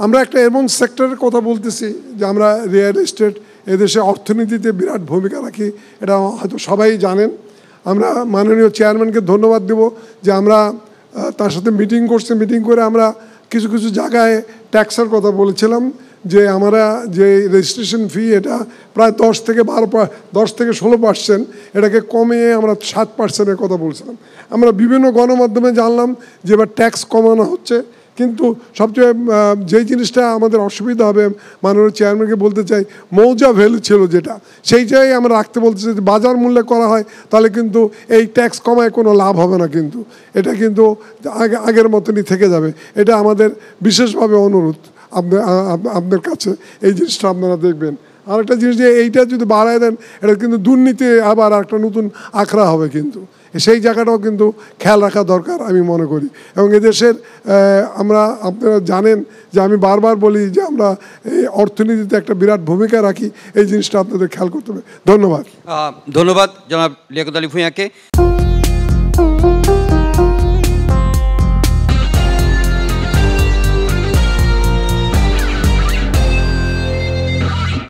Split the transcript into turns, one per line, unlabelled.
আমরা একটা এমন সেক্টরের কথা বলতেছি যে আমরা রিয়েল এস্টেট এদেশে অর্থনীতিতে বিরাট ভূমিকা রাখি, এটা হয়তো সবাই জানেন। আমরা মাননীয় চেয়ারম্যানকে ধন্যবাদ দেব যে আমরা তার সাথে মিটিং করছি, মিটিং করে আমরা কিছু কিছু জায়গায় ট্যাক্সের কথা বলেছিলাম যে আমরা যে রেজিস্ট্রেশন ফি এটা প্রায় 10 থেকে 16%, এটাকে কমিয়ে আমরা 7%-এর কথা বলছিলাম। আমরা বিভিন্ন গণমাধ্যমে জানলাম যে এবার ট্যাক্স কমানো হচ্ছে, কিন্তু সবচেয়ে যেই জিনিসটা আমাদের অসুবিধা হবে, মাননীয় চেয়ারম্যানকে বলতে চাই, মৌজা ভ্যালু ছিল যেটা, সেইটাই আমরা রাখতে বলতে চাই। বাজার মূল্যে করা হয় তাহলে কিন্তু এই ট্যাক্স কমায় কোনো লাভ হবে না, কিন্তু এটা কিন্তু আগের মতনই থেকে যাবে। এটা আমাদের বিশেষভাবে অনুরোধ আপনাদের কাছে, এই জিনিসটা আপনারা দেখবেন। আরেকটা জিনিস যে এইটা যদি বাড়ায় দেন, এটা কিন্তু দুর্নীতি আবার একটা নতুন আখড়া হবে, কিন্তু সেই জায়গাটাও কিন্তু খেয়াল রাখা দরকার আমি মনে করি। এবং এদেশের আপনারা জানেন যে আমি বারবার বলি যে আমরা এই অর্থনীতিতে একটা বিরাট ভূমিকা রাখি, এই জিনিসটা আপনাদের খেয়াল করতে হবে। ধন্যবাদ।
ধন্যবাদ জনাব লিয়াকত আলী ভূঁইয়াকে।